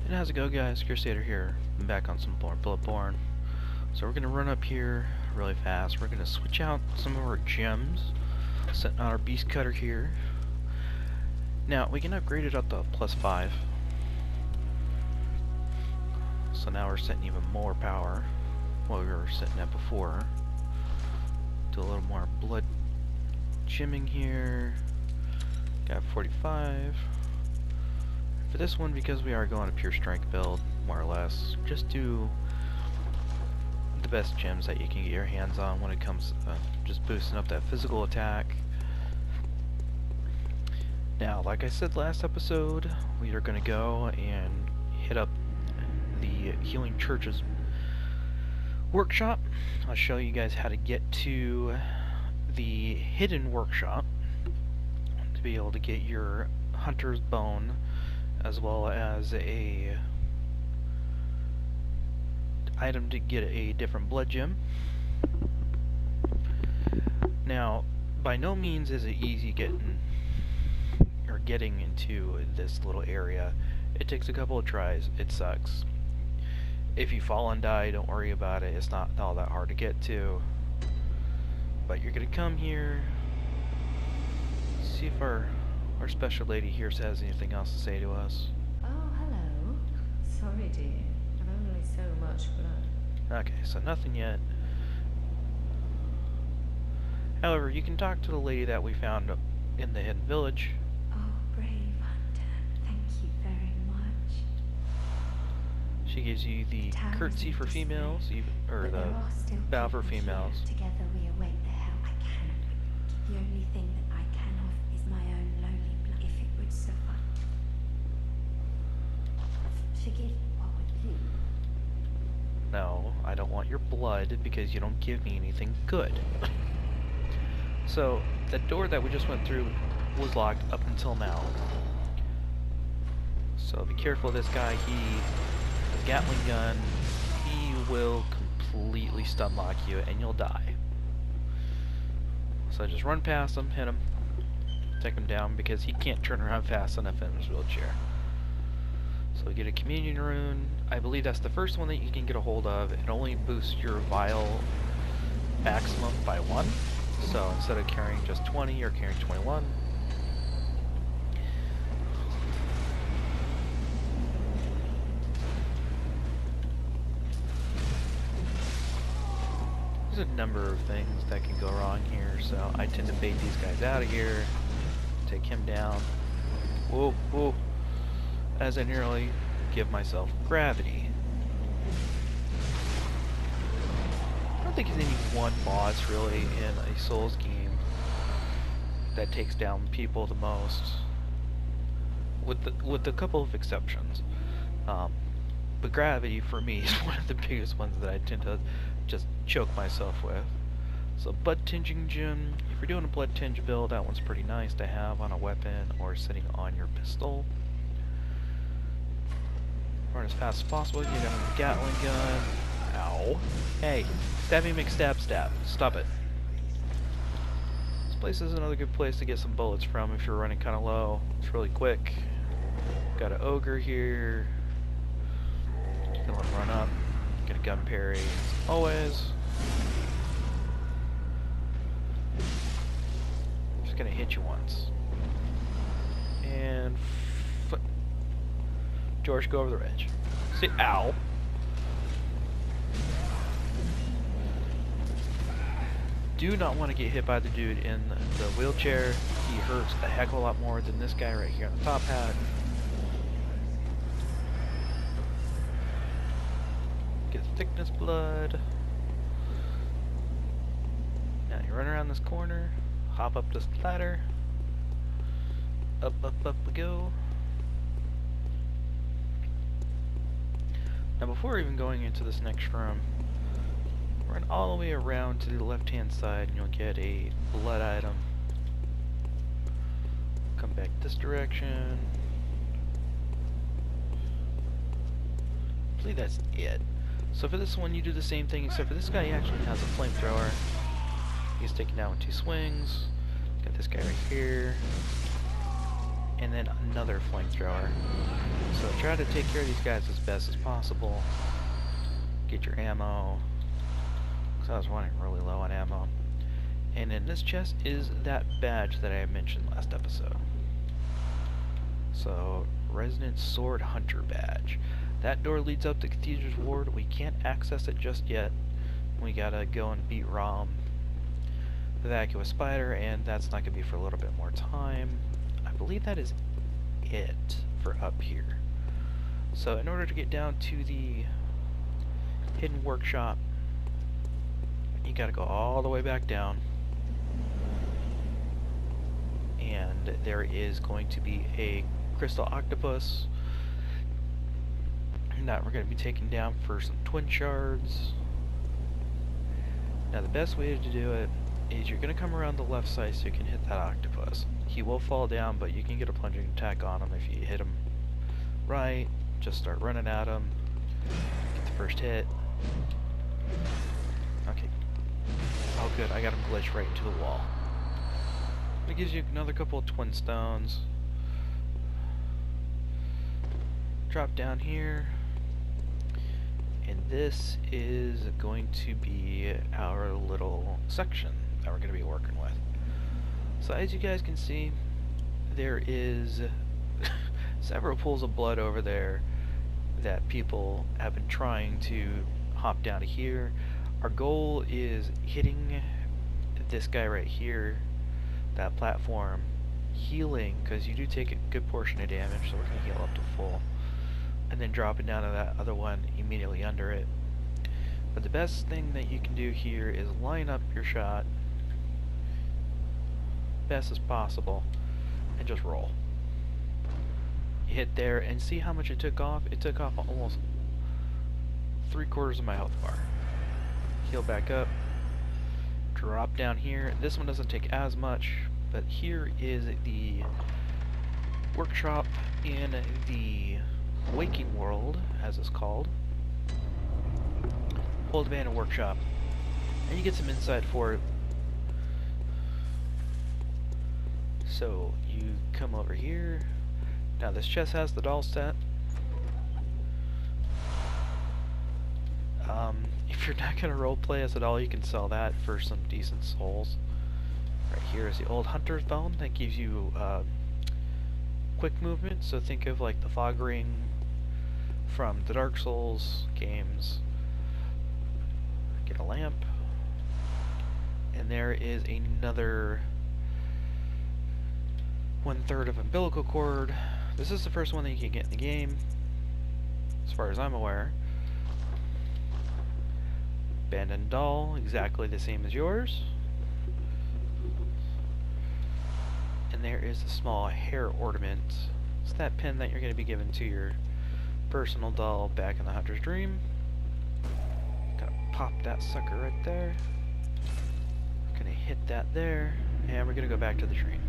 And how's it go, guys? Crusader here. I'm back on some more Bloodborne. So we're gonna run up here really fast. We're gonna switch out some of our gems, setting on our beast cutter here. Now we can upgrade it up to +5. So now we're setting even more power what we were setting at before. Do a little more blood gemming here. Got 45. For this one, because we are going a pure strength build, more or less, just do the best gems that you can get your hands on when it comes to just boosting up that physical attack. Now, like I said last episode, we are going to go and hit up the Healing Church's workshop. I'll show you guys how to get to the hidden workshop to be able to get your hunter's bone, as well as a item to get a different blood gem. Now, by no means is it easy getting into this little area. It takes a couple of tries. It sucks. If you fall and die, don't worry about it. It's not all that hard to get to. But you're gonna come here, see if our special lady here has anything else to say to us. Oh, hello. Sorry, dear. I've only so much blood. Okay, so nothing yet. However, you can talk to the lady that we found in the hidden village. Oh, brave hunter. Thank you very much. She gives you the curtsy for females, or the bow for females. Together we await the help I cannot. The only thing that I can offer is my own lowly blood, if it would suffice. Forgive what would you? No, I don't want your blood because you don't give me anything good. So, the door that we just went through was locked up until now. So be careful of this guy. He has a Gatling gun. He will completely stun lock you and you'll die. So just run past him, hit him, take him down because he can't turn around fast enough in his wheelchair. So we get a communion rune. I believe that's the first one that you can get a hold of. It only boosts your vial maximum by 1. So instead of carrying just 20, you're carrying 21. There's a number of things that can go wrong here, so I tend to bait these guys out of here, take him down. Whoa, whoa. As I nearly give myself gravity. I don't think there's any one boss really in a Souls game that takes down people the most, with a couple of exceptions. But gravity for me is one of the biggest ones that I tend to just choke myself with. So blood tinging gem. If you're doing a blood tinge build, that one's pretty nice to have on a weapon or sitting on your pistol. Run as fast as possible. You got a Gatling gun. Ow. Hey, stabby McStab stab. Stop it. This place is another good place to get some bullets from if you're running kind of low. It's really quick. Got an ogre here. Gonna let him run up. Get a gun parry. Always. Just gonna hit you once. And George, go over the edge. See, ow. Do not want to get hit by the dude in the wheelchair. He hurts a heck of a lot more than this guy right here on the top hat. Get thickness blood. Now you run around this corner, hop up this ladder. Up, up, up we go. Now before even going into this next room, run all the way around to the left hand side and you'll get a blood item. Come back this direction. I believe that's it. So for this one you do the same thing, except for this guy actually has a flamethrower. He's taken down with 2 swings. Got this guy right here. and then another flamethrower. So try to take care of these guys as best as possible. Get your ammo, because I was running really low on ammo. And in this chest is that badge that I mentioned last episode. So, Resident Sword Hunter badge. That door leads up to Cathedra's Ward. We can't access it just yet. We gotta go and beat Rom, the Vacuous Spider, and that's not gonna be for a little bit more time. I believe that is it for up here. So in order to get down to the hidden workshop, you gotta go all the way back down. And there is going to be a crystal octopus that we're going to be taking down for some twin shards. Now the best way to do it is you're going to come around the left side so you can hit that octopus. He will fall down, but you can get a plunging attack on him if you hit him right. Just start running at him. Get the first hit. Okay. Oh good, I got him glitched right into the wall. It gives you another couple of twin stones. Drop down here. And this is going to be our little section that we're going to be working with. So as you guys can see, there is several pools of blood over there that people have been trying to hop down to here. Our goal is hitting this guy right here, that platform, healing, because you do take a good portion of damage, so we're going to heal up to full, and then dropping down to that other one immediately under it. But the best thing that you can do here is line up your shot best as possible and just roll. You hit there and see how much it took off. It took off almost 3/4 of my health bar. Heal back up, drop down here. This one doesn't take as much, but here is the workshop in the waking world, as it's called. Old Abandoned Workshop, and you get some insight for it. So you come over here. Now this chest has the doll set. If you're not gonna roleplay as a doll, you can sell that for some decent souls. Right here is the old hunter's bone that gives you quick movement. So think of like the fog ring from the Dark Souls games. Get a lamp, and there is another 1/3 of umbilical cord. This is the first one that you can get in the game, as far as I'm aware. Abandoned doll, exactly the same as yours. And there is a small hair ornament. It's that pin that you're going to be given to your personal doll back in the Hunter's Dream. Gonna pop that sucker right there. We're gonna hit that there, and we're gonna go back to the train.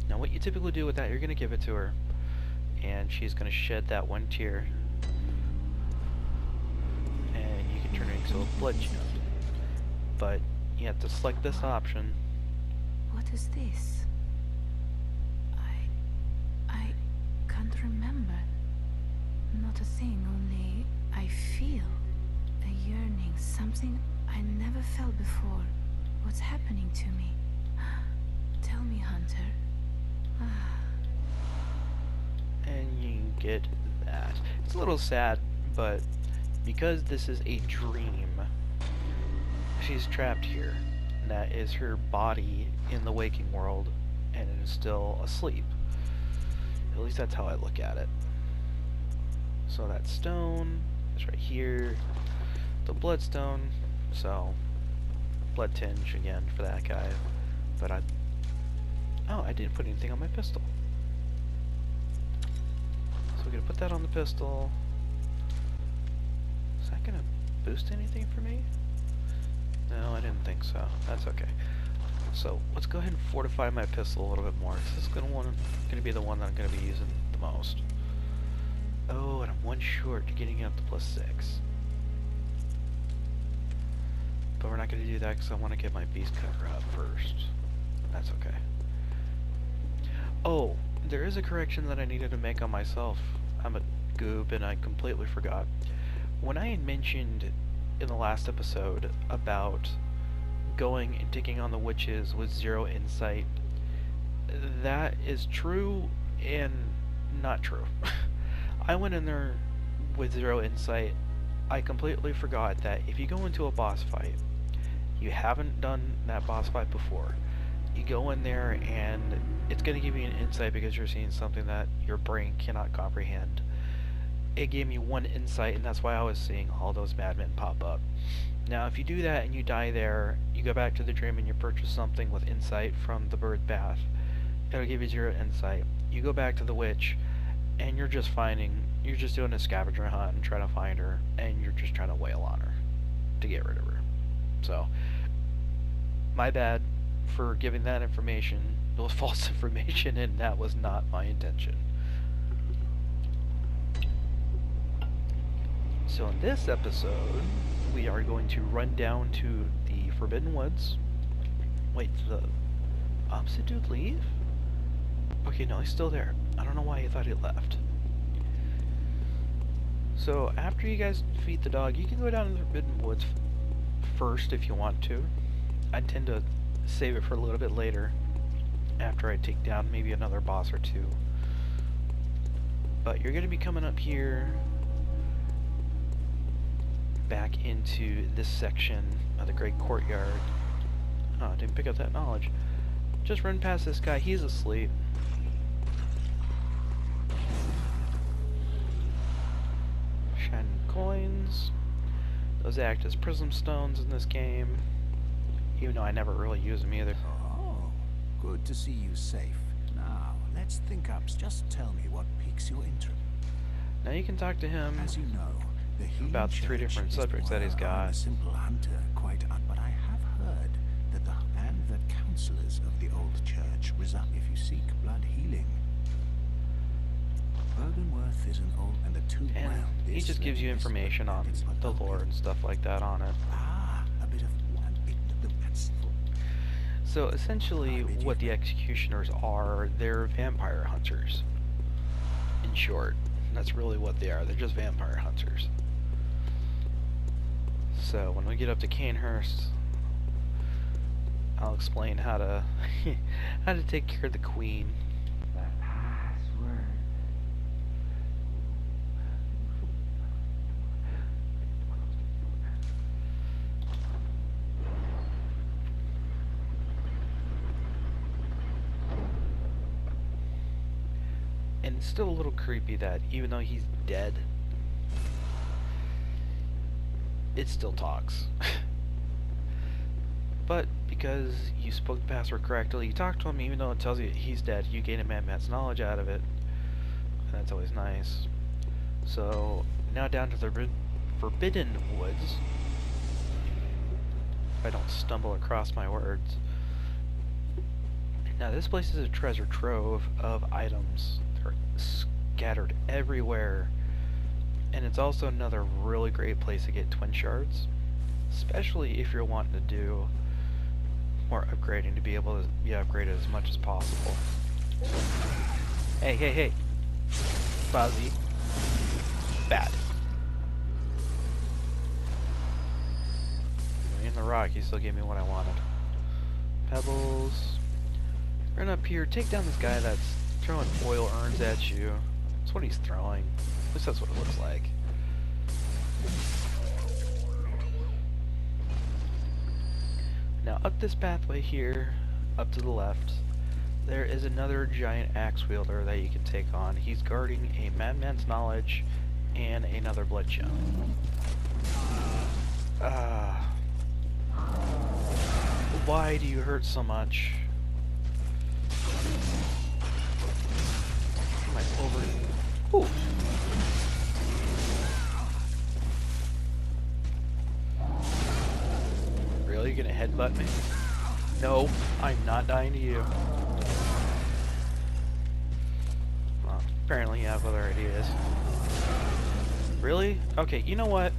Now what you typically do with that, you're gonna give it to her, and she's gonna shed that one tear, and you can turn it into a blood chip. But you have to select this option. What is this? I can't remember. Not a thing, only I feel a yearning, something I never felt before. What's happening to me? Tell me, Hunter. And you get that. It's a little sad, but because this is a dream, she's trapped here. And that is her body in the waking world, and it is still asleep. At least that's how I look at it. So that stone is right here. The bloodstone, so blood tinge again for that guy. But I didn't put anything on my pistol. So we're gonna put that on the pistol. Is that gonna boost anything for me? No, I didn't think so. That's okay. So let's go ahead and fortify my pistol a little bit more. This is gonna be the one that I'm gonna be using the most. Oh, and I'm one short to getting up to +6. But we're not going to do that because I want to get my beast cutter up first. That's okay. Oh, there is a correction that I needed to make on myself. I'm a goob and I completely forgot. When I had mentioned in the last episode about going and taking on the witches with 0 insight, that is true and not true. I went in there with 0 insight. I completely forgot that if you go into a boss fight, you haven't done that boss fight before, you go in there and it's going to give you an insight because you're seeing something that your brain cannot comprehend. It gave me 1 insight, and that's why I was seeing all those madmen pop up. Now, if you do that and you die there, you go back to the dream and you purchase something with insight from the bird bath. It'll give you 0 insight. You go back to the witch, and you're just doing a scavenger hunt and trying to find her, and you're just trying to wail on her to get rid of her. So, my bad for giving that information. It was false information, and that was not my intention. So in this episode, we are going to run down to the Forbidden Woods. Wait, did the opposite dude leave? Okay, no, he's still there. I don't know why he thought he left. So after you guys defeat the dog, you can go down to the Forbidden Woods first if you want to. I tend to save it for a little bit later, after I take down maybe another boss or two. But you're going to be coming up here back into this section of the Great Courtyard. Oh, I didn't pick up that knowledge. Just run past this guy, he's asleep. Shining coins. Those act as prism stones in this game, even though I never really use them either. Oh, good to see you safe. Now, let's think up. Just tell me what piques your interest. Now you can talk to him As you know, the Healing about 3 Church different is subjects that he's I'm got. a simple hunter, but I have heard that the counselors of the old church reside if you seek blood healing. Bergenworth is an old and the two. And well, he just gives you information on the lore and stuff like that on it. A bit of that's So essentially what the executioners are, they're vampire hunters. In short, that's really what they are. They're just vampire hunters. So when we get up to Canehurst, I'll explain how to how to take care of the queen. The password. And it's still a little creepy that even though he's dead, it still talks. But because you spoke the password correctly, you talk to him even though it tells you he's dead, you gain a madman's knowledge out of it. And that's always nice. So, now down to the Forbidden Woods. If I don't stumble across my words. Now this place is a treasure trove of items. They're scattered everywhere. And it's also another really great place to get twin shards. Especially if you're wanting to do more upgrading to be able to be upgraded as much as possible. Hey, hey, hey. Fuzzy. Bad. In the rock, he still gave me what I wanted. Pebbles. Run up here, take down this guy that's throwing oil urns at you. That's what he's throwing. At least that's what it looks like. Now up this pathway here, up to the left, there is another giant axe wielder that you can take on. He's guarding a madman's knowledge and another blood gem. Why do you hurt so much? Am I over? Ooh. Really? You're gonna headbutt me? No, I'm not dying to you. Well, apparently you have other ideas. Really? Okay, you know what?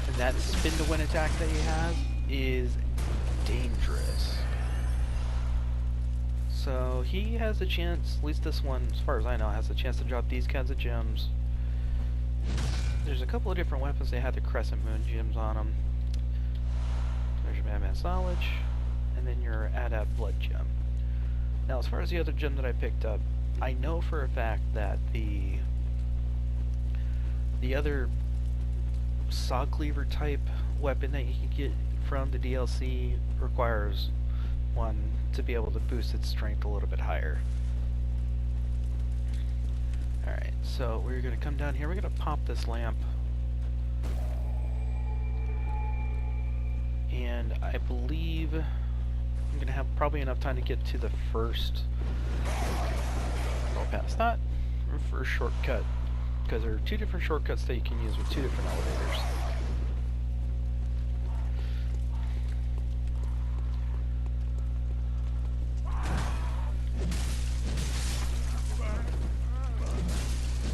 And that spin to win attack that he has is dangerous. he has a chance, at least this one, as far as I know, has a chance to drop these kinds of gems. There's a couple of different weapons. They had the Crescent Moon gems on them. There's your Madman's Knowledge, and then your Adept Blood gem. Now, as far as the other gem that I picked up, I know for a fact that the other saw cleaver type weapon that you can get from the DLC requires one to be able to boost its strength a little bit higher. Alright, so we're going to come down here. We're going to pop this lamp. And I believe I'm going to have probably enough time to get to the first, well, past that, first shortcut. Because there are two different shortcuts that you can use with two different elevators.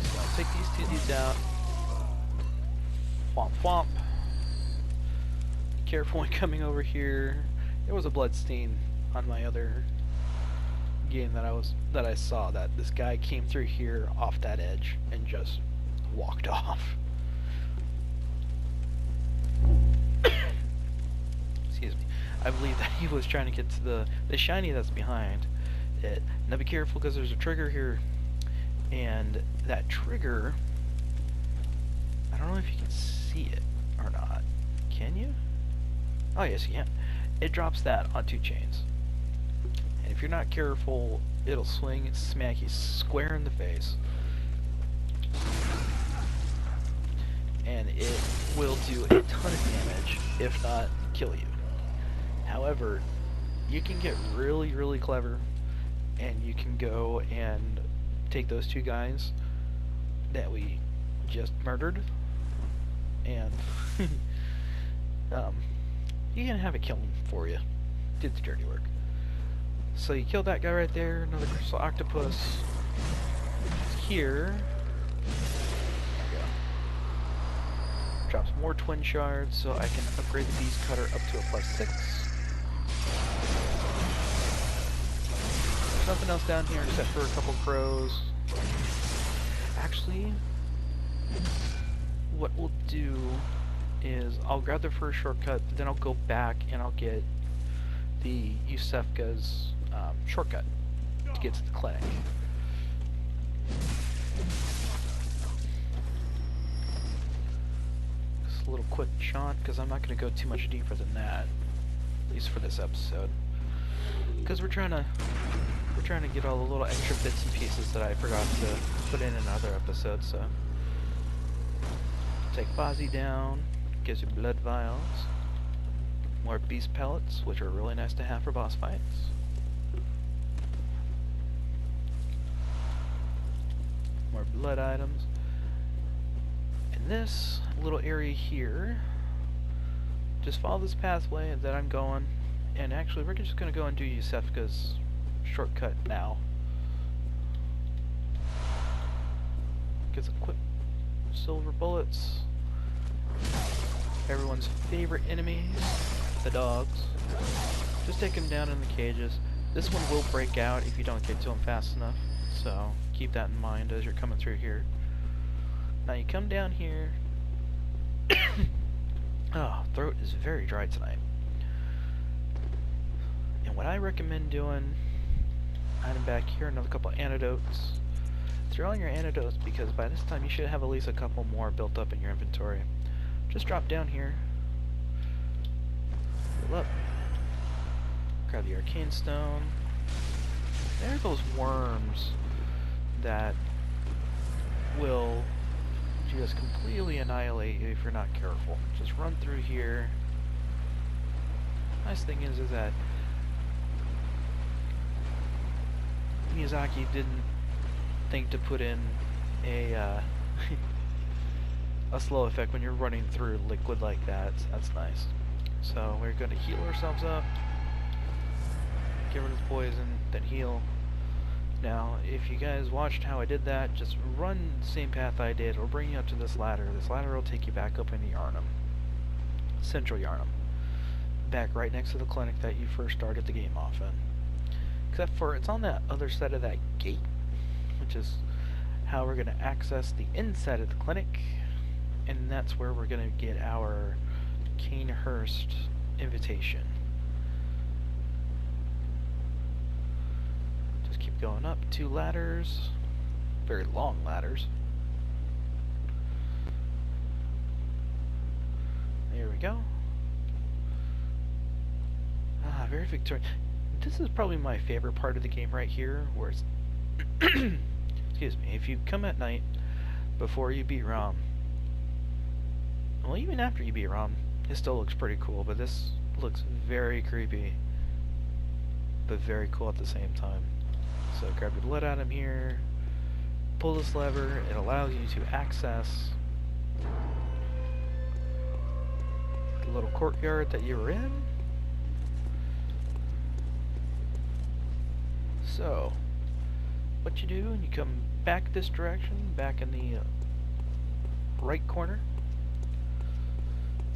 So I'll take these two dudes out. Womp womp. Be careful when coming over here. There was a bloodstain on my other game that I saw that this guy came through here off that edge and just walked off. Excuse me. I believe that he was trying to get to the shiny that's behind it. Now be careful because there's a trigger here, and that trigger, I don't know if you can see it or not. Can you? Oh yes, you can. It drops that on 2 chains. And if you're not careful, it'll swing and smack you square in the face. And it will do a ton of damage, if not kill you. However, you can get really, really clever, and you can go and take those 2 guys that we just murdered, and you can have it kill them for you. Did the dirty work. So you killed that guy right there, another crystal octopus. Here, there we go. Drops more twin shards, so I can upgrade the beast cutter up to a +6. There's nothing else down here except for a couple crows. Actually, what we'll do is I'll grab the first shortcut, but then I'll go back and I'll get the Yusefka's shortcut to get to the clinic. Just a little quick jaunt, because I'm not going to go too much deeper than that, at least for this episode, because we're trying to get all the little extra bits and pieces that I forgot to put in other episodes. So take Bozzy down, gives you blood vials, more beast pellets, which are really nice to have for boss fights. More blood items. And this little area here, just follow this pathway that I'm going, and actually we're just going to go and do Yusefka's shortcut now. Get some quick silver bullets. Everyone's favorite enemies, the dogs. Just take them down in the cages. This one will break out if you don't get to them fast enough, so keep that in mind as you're coming through here. Now you come down here. Oh, throat is very dry tonight. And what I recommend doing, item back here, another couple antidotes. Throw in your antidotes because by this time you should have at least a couple more built up in your inventory. Just drop down here. Fill up. Grab the arcane stone. There are those worms that will just completely annihilate you if you're not careful. Just run through here. Nice thing is that Miyazaki didn't think to put in a a slow effect when you're running through liquid like that. So that's nice. So we're going to heal ourselves up, get rid of the poison, then heal. Now, if you guys watched how I did that, just run the same path I did. It'll bring you up to this ladder. This ladder will take you back up into Yharnam. Central Yharnam. Back right next to the clinic that you first started the game off in. Except for it's on that other side of that gate, which is how we're going to access the inside of the clinic, and that's where we're going to get our Canehurst invitation. Just keep going up 2 ladders, very long ladders. There we go. Ah, very Victorian. This is probably my favorite part of the game right here, where it's excuse me, if you come at night before you beat ROM, well, even after you beat ROM, it still looks pretty cool, but this looks very creepy, but very cool at the same time. So grab your blood item here, pull this lever, it allows you to access the little courtyard that you were in. So, what you do, and you come back this direction, back in the right corner,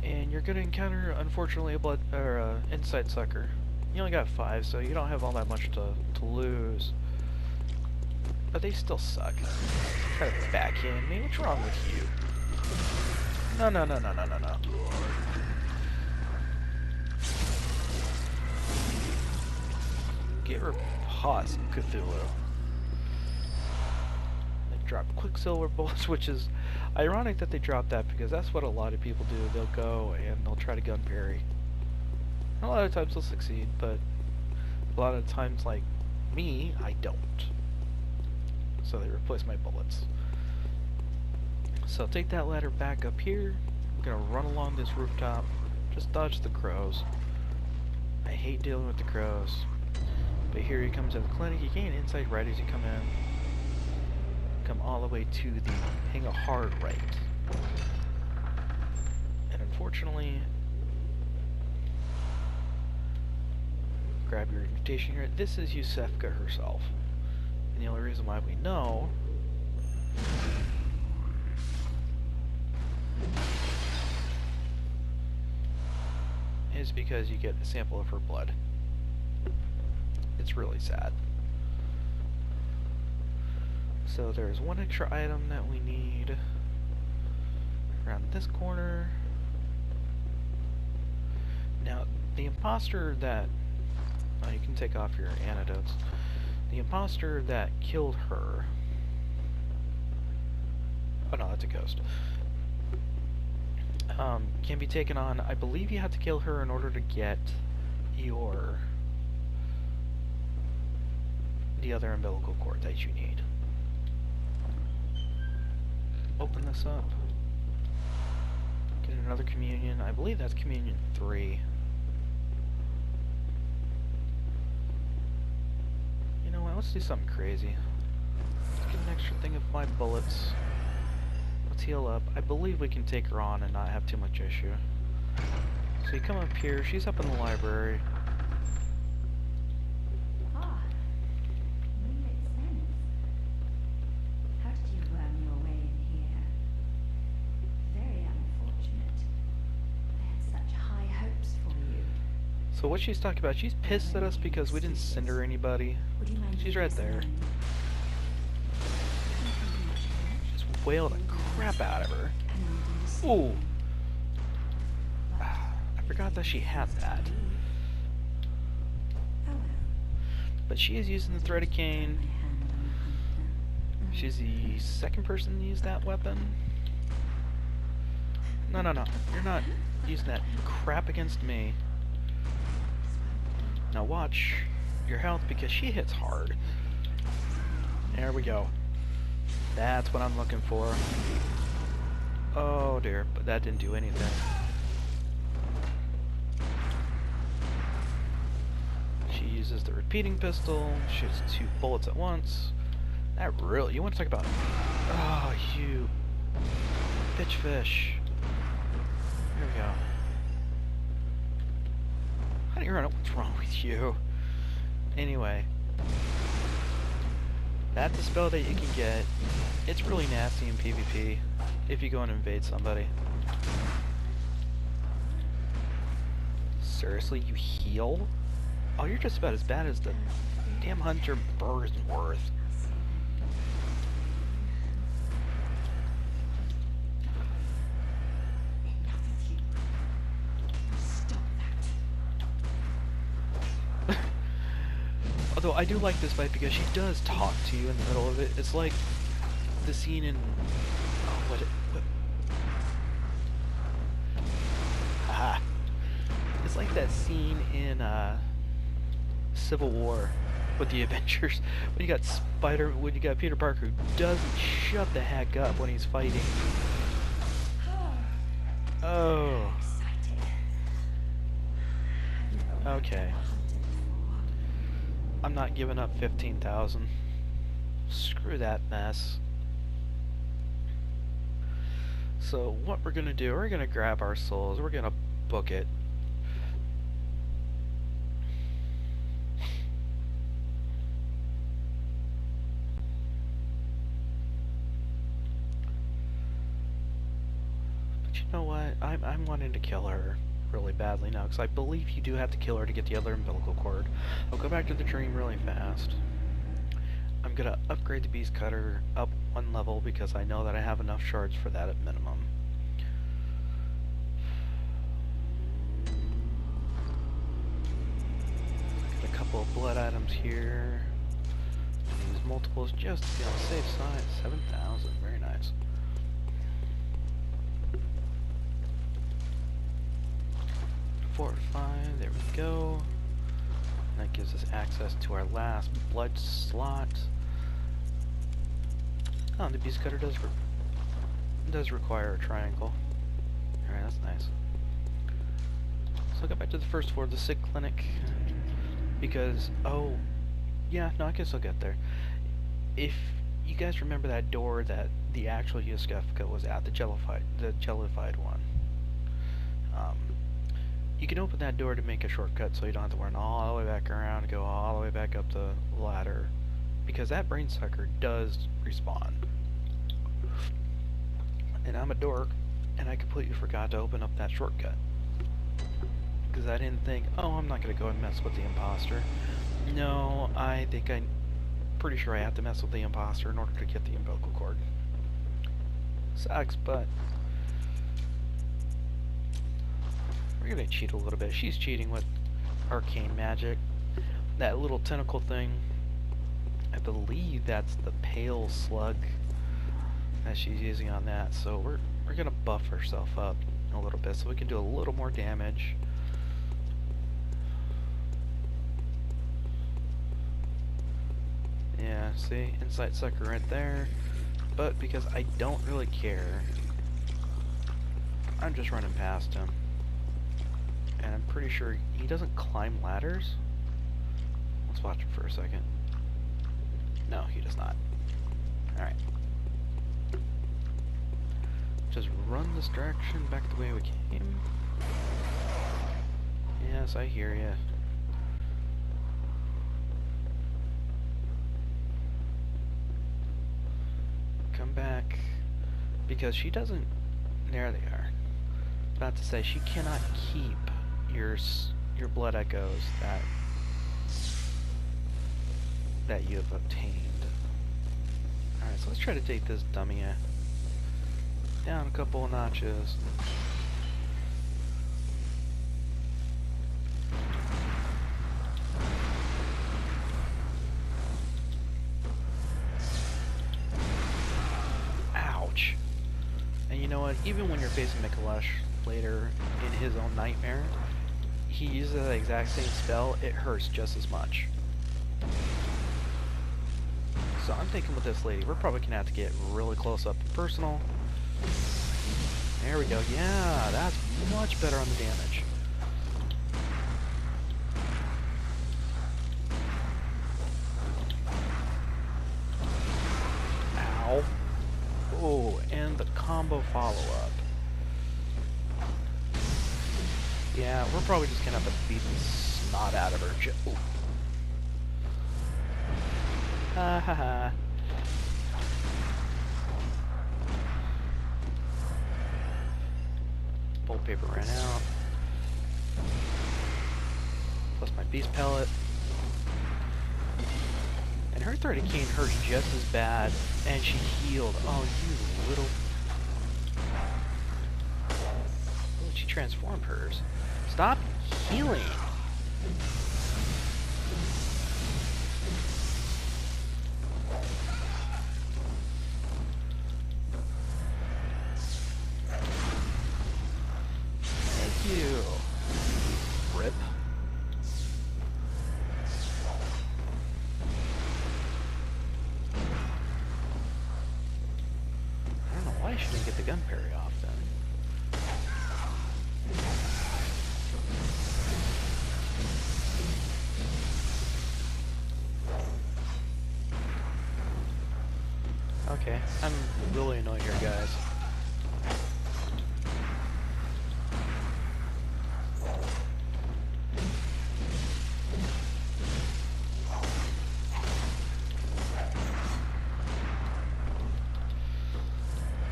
and you're going to encounter, unfortunately, a inside sucker. You only got 5, so you don't have all that much to lose. But they still suck. Try to backhand me. What's wrong with you? No, no, no, no, no, no, no. Get repulsed, Cthulhu. They drop Quicksilver bullets, which is ironic that they drop that, because that's what a lot of people do. They'll go and they'll try to gun parry. A lot of times they'll succeed, but a lot of times, like me, I don't. So they replace my bullets. So take that ladder back up here. I'm gonna run along this rooftop. Just dodge the crows. I hate dealing with the crows. But here he comes to the clinic. You gain insight right as you come in. Come all the way to the hang a hard right. And unfortunately, grab your invitation here. This is Yusefka herself. And the only reason why we know is because you get a sample of her blood. It's really sad. So there's one extra item that we need around this corner. Now, the imposter that... Oh, you can take off your antidotes. The imposter that killed her... Oh no, that's a ghost. Can be taken on. I believe you have to kill her in order to get your... the other umbilical cord that you need. Open this up. Get another communion. I believe that's communion 3. You know what? Let's do something crazy. Let's get an extra thing of my bullets. Let's heal up. I believe we can take her on and not have too much issue. So you come up here. She's up in the library. So what she's talking about, she's pissed at us because we didn't send her anybody. She's right there. Just wailed the crap out of her. Ooh. I forgot that she had that. But she is using the threaded cane. She's the second person to use that weapon. No, no, no. You're not using that crap against me. Now watch your health because she hits hard. There we go. That's what I'm looking for. Oh dear, but that didn't do anything. She uses the repeating pistol, shoots 2 bullets at once. That really, you want to talk about... Oh, you... bitch fish. There we go. How do you run up? What's wrong with you? Anyway. That's a spell that you can get. It's really nasty in PvP if you go and invade somebody. Seriously, you heal? Oh, you're just about as bad as the Damn Hunter Bursworth. Although I do like this fight because she does talk to you in the middle of it. It's like the scene in... Oh, what... Haha. It's like that scene in Civil War with the Avengers when you got Peter Parker who doesn't shut the heck up when he's fighting. Oh. Okay. I'm not giving up 15,000. Screw that mess. So what we're gonna do, we're gonna grab our souls, we're gonna book it. But you know what? I'm wanting to kill her really badly now, because I believe you do have to kill her to get the other umbilical cord. I'll go back to the dream really fast. I'm gonna upgrade the beast cutter up one level because I know that I have enough shards for that at minimum. Got a couple of blood items here. Use multiples just to be on the safe side. 7,000, very nice. Fortify, there we go. That gives us access to our last blood slot. Oh, the beast cutter does require a triangle. Alright, that's nice. So I'll go back to the first floor of the sick clinic. Because, oh, yeah, no, I guess I'll get there. If you guys remember that door that the actual Yuskefka was at, the jellified one. You can open that door to make a shortcut so you don't have to run all the way back around, go all the way back up the ladder. Because that brain sucker does respawn. And I'm a dork, and I completely forgot to open up that shortcut. Because I didn't think, oh, I'm not going to go and mess with the imposter. No, I'm pretty sure I have to mess with the imposter in order to get the umbilical cord. Sucks, but we're going to cheat a little bit. She's cheating with arcane magic. That little tentacle thing, I believe that's the pale slug that she's using on that. So we're going to buff herself up a little bit so we can do a little more damage. Yeah, see? Insight sucker right there. But because I don't really care, I'm just running past him. And I'm pretty sure he doesn't climb ladders. Let's watch him for a second. No, he does not. Alright. Just run this direction back the way we came. Yes, I hear ya. Come back. Because she doesn't... There they are. About to say, she cannot keep your blood echoes that you have obtained. Alright, so let's try to take this dummy down a couple of notches. Ouch. And you know what? Even when you're facing Mikalesh later in his own nightmare, he uses that exact same spell, it hurts just as much. So I'm thinking with this lady, we're probably gonna have to get really close up and personal. There we go. Yeah, that's much better on the damage. Ow. Oh, and the combo follow-up. Yeah, we're probably just gonna have to beat the snot out of her. Ooh. Ha ha ha. Bolt paper ran out. Plus my beast pellet. I tried to cane her just as bad, and she healed. Oh, you little... Oh, she transformed hers. Stop healing! Thank you. Rip. I don't know why she didn't get the gun parry off then. Okay, I'm really annoyed here, guys.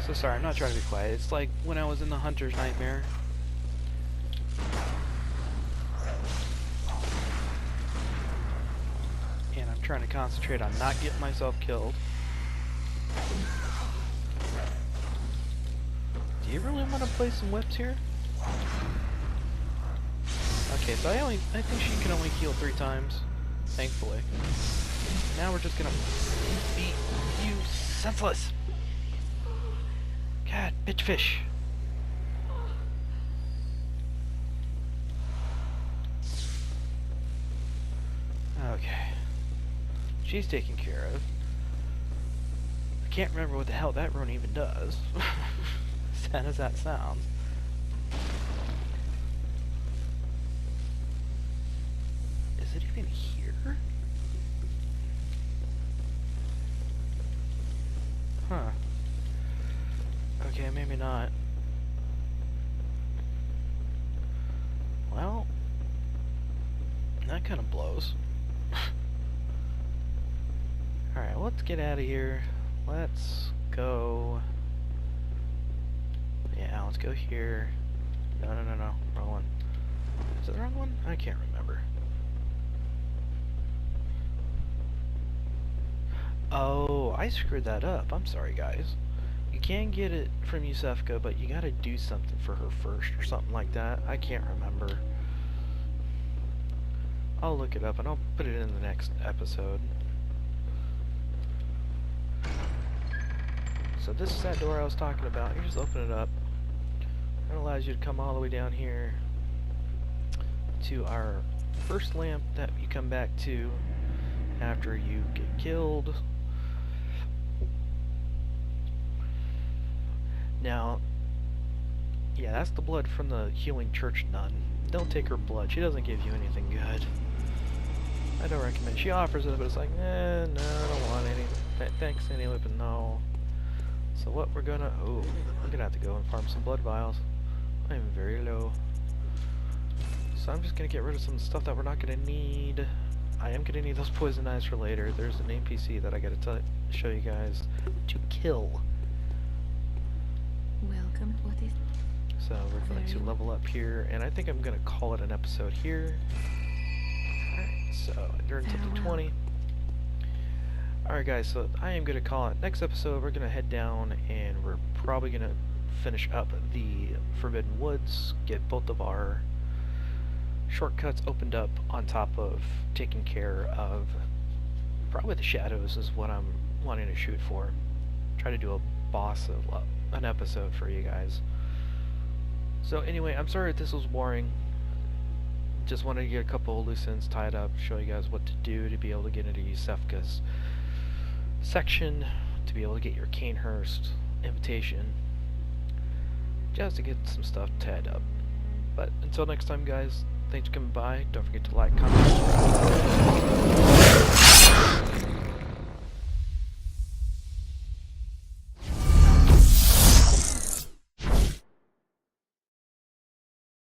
So sorry, I'm not trying to be quiet. It's like when I was in the Hunter's Nightmare. And I'm trying to concentrate on not getting myself killed. Do you really want to play some whips here? Okay, so I think she can only heal 3 times, thankfully. Now we're just gonna beat you senseless. God, bitch fish. Okay. She's taken care of. I can't remember what the hell that rune even does. As sad as that sounds. Is it even here? Huh. Okay, maybe not. Well, that kind of blows. Alright, let's get out of here. Let's go... Yeah, let's go here. No, wrong one. Is it the wrong one? I can't remember. Oh, I screwed that up. I'm sorry, guys. You can get it from Yusefka, but you gotta do something for her first or something like that. I can't remember. I'll look it up and I'll put it in the next episode. So this is that door I was talking about. You just open it up. It allows you to come all the way down here to our first lamp that you come back to after you get killed. Now, yeah, that's the blood from the healing church nun. Don't take her blood. She doesn't give you anything good. I don't recommend. She offers it, but it's like, no, I don't want any. Thanks anyway, but no. So what we're gonna... Oh, we're gonna have to go and farm some blood vials. I'm very low. So I'm just gonna get rid of some stuff that we're not gonna need. I am gonna need those poison knives for later. There's an NPC that I gotta show you guys to kill. Welcome. What is... So we're going to level up here, and I think I'm gonna call it an episode here. Alright, so endurance up to 20. Alright guys, so I am going to call it next episode. We're going to head down and we're probably going to finish up the Forbidden Woods, get both of our shortcuts opened up on top of taking care of probably the shadows is what I'm wanting to shoot for. Try to do a boss of an episode for you guys. So anyway, I'm sorry if this was boring. Just wanted to get a couple of loose ends tied up, show you guys what to do to be able to get into Yusefka's section, to be able to get your Canehurst invitation, just to get some stuff tied up. But until next time guys, thanks for coming by. Don't forget to like, comment, subscribe.